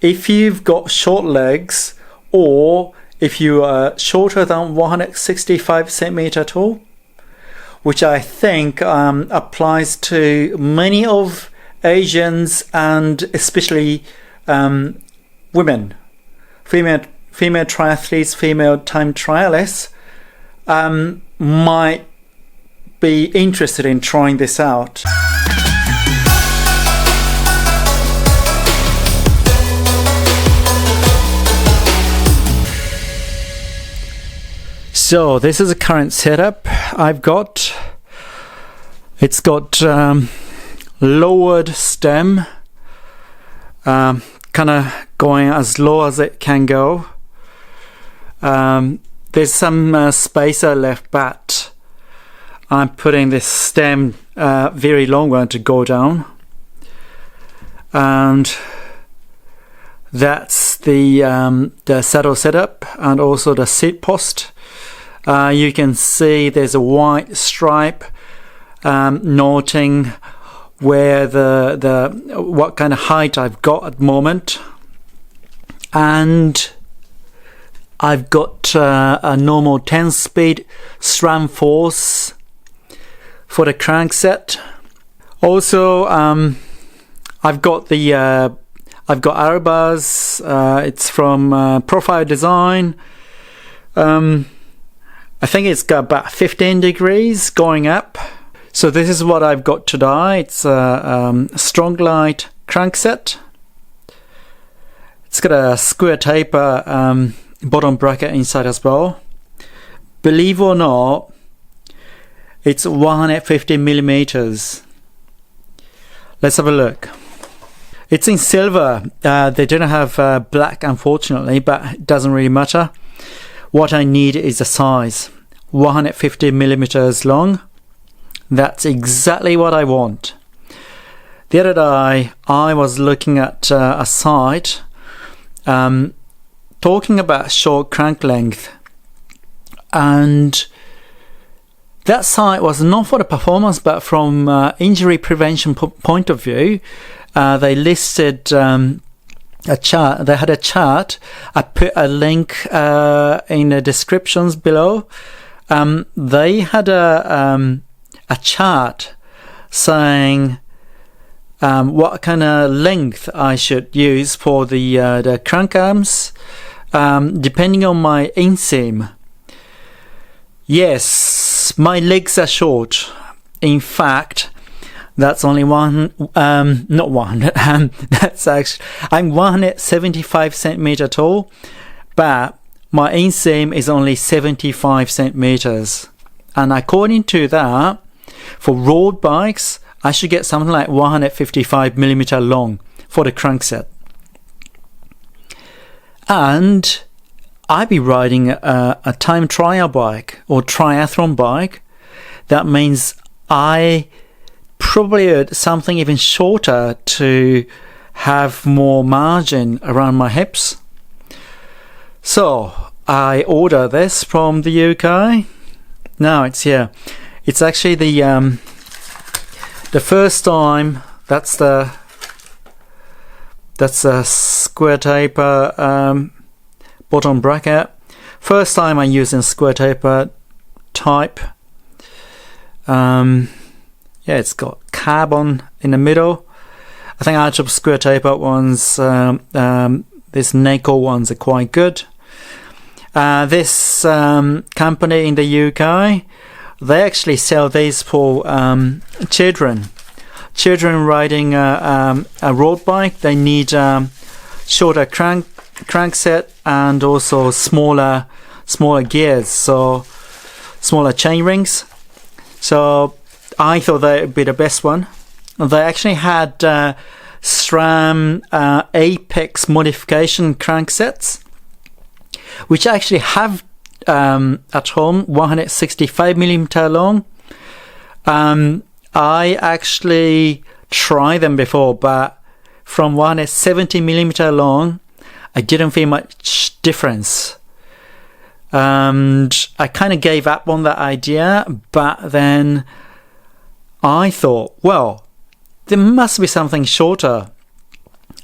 if you've got short legs, or if you are shorter than 165 centimeter tall, which I think applies to many of Asians and especially women, female triathletes, female time trialists, might be interested in trying this out. So this is the current setup I've got. It's got lowered stem, kind of going as low as it can go. There's some spacer left, but I'm putting this stem very long one to go down, and that's the saddle setup and also the seat post. You can see there's a white stripe noting where what kind of height I've got at the moment, and I've got a normal 10-speed SRAM force for the crankset. Also, I've got arrow bars. It's from Profile Design. I think it's got about 15 degrees going up. So this is what I've got today. It's a Stronglite crankset. It's got a square taper bottom bracket inside as well. Believe it or not, it's 150 millimeters. Let's have a look. It's in silver. They don't have black, unfortunately, but it doesn't really matter. What I need is the size, 150 millimeters long. That's exactly what I want. The other day I was looking at a site talking about short crank length, and that site was not for the performance but from injury prevention point of view. They listed a chart. They had a chart. I put a link in the descriptions below. They had a chart saying what kind of length I should use for the crank arms, depending on my inseam. Yes, my legs are short. In fact, that's only not one. That's actually, I'm 175 centimeter tall, but my inseam is only 75 centimeters. And according to that, for road bikes, I should get something like 155 millimeter long for the crankset. And I'd be riding a time trial bike or triathlon bike. That means I probably something even shorter to have more margin around my hips. So I order this from the UK. Now it's here. It's actually the first time. That's a square taper bottom bracket. First time I'm using square taper type. Yeah, it's got carbon in the middle. I think out of square taper ones, this Naco ones are quite good. This company in the UK, they actually sell these for children riding a road bike. They need shorter crankset and also smaller gears, so smaller chain rings. So I thought that would be the best one. They actually had SRAM Apex modification cranksets, which I actually have at home, 165 millimeter long. I actually tried them before, but from 170 millimeter long, I didn't feel much difference. And I kind of gave up on that idea, but then I thought, well, there must be something shorter.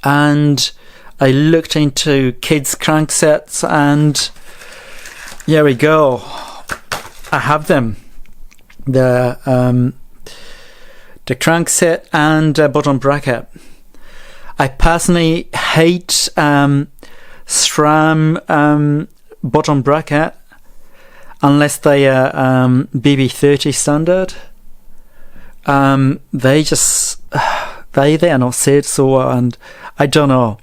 And I looked into kids cranksets, and here we go. I have them. The crankset and bottom bracket. I personally hate SRAM bottom bracket unless they are BB30 standard. They just they are not said so, and I don't know,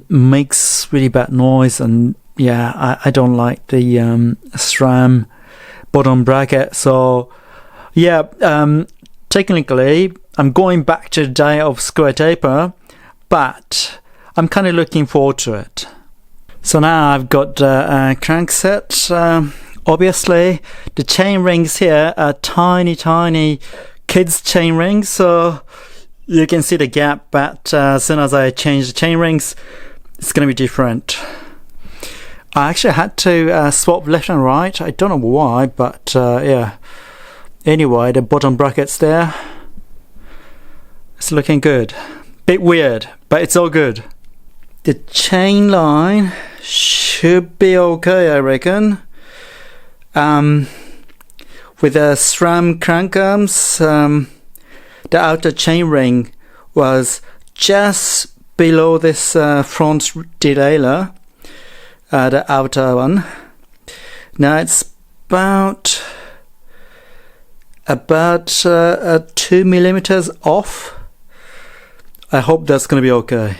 makes really bad noise, and yeah, I don't like the SRAM bottom bracket. So yeah, technically I'm going back to the day of square taper, but I'm kind of looking forward to it. So now I've got a crankset. Obviously the chain rings here are tiny kids chain rings, so you can see the gap, but as soon as I change the chain rings, it's going to be different. I actually had to swap left and right. I don't know why, but yeah. Anyway, the bottom bracket's there. It's looking good. Bit weird, but it's all good. The chain line should be okay, I reckon. With the SRAM crank arms, the outer chain ring was just below this front derailleur, the outer one. Now it's about 2 millimeters off. I hope that's going to be okay.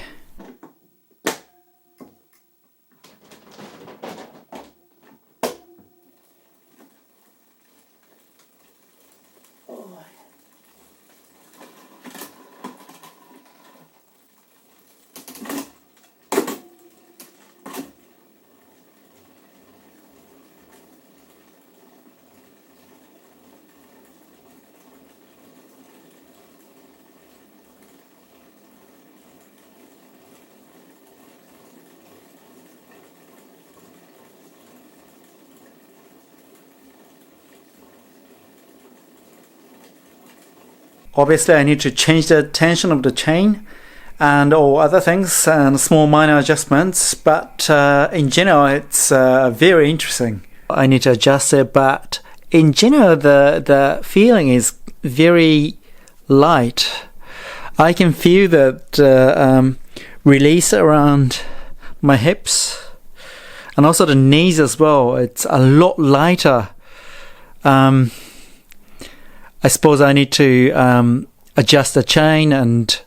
Obviously I need to change the tension of the chain and all other things and small minor adjustments, but in general it's very interesting. I need to adjust it, but in general the feeling is very light. I can feel that release around my hips and also the knees as well. It's a lot lighter. I suppose I need to adjust the chain and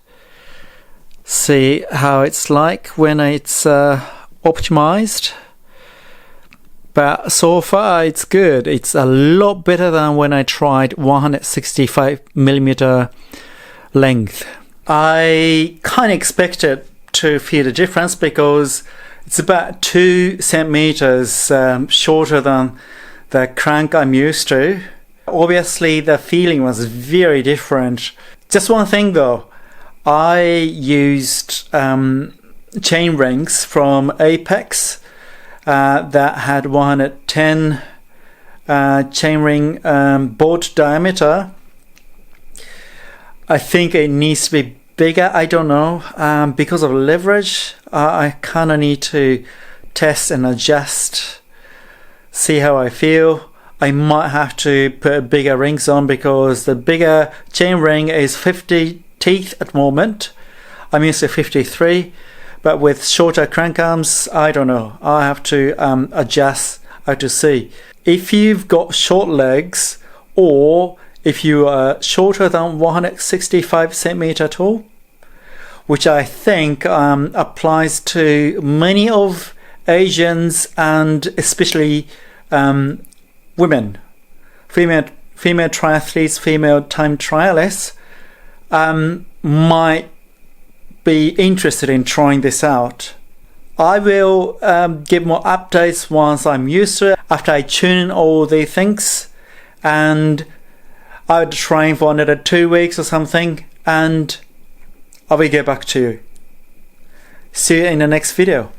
see how it's like when it's optimized. But so far it's good. It's a lot better than when I tried 165mm length. I kind of expected to feel the difference because it's about 2 centimeters shorter than the crank I'm used to. Obviously the feeling was very different. Just one thing though, I used chain rings from Apex that had 110 chain ring bolt diameter. I think it needs to be bigger, I don't know, because of leverage. I kind of need to test and adjust, see how I feel. I might have to put bigger rings on because the bigger chain ring is 50 teeth at the moment. I'm used to 53, but with shorter crank arms, I don't know. I have to adjust. I have to see. If you've got short legs, or if you are shorter than 165 centimeter tall, which I think applies to many of Asians and especially women, female triathletes, female time trialists might be interested in trying this out. I will give more updates once I'm used to it, after I tune in all the things, and I'll train for another 2 weeks or something, and I will get back to you. See you in the next video.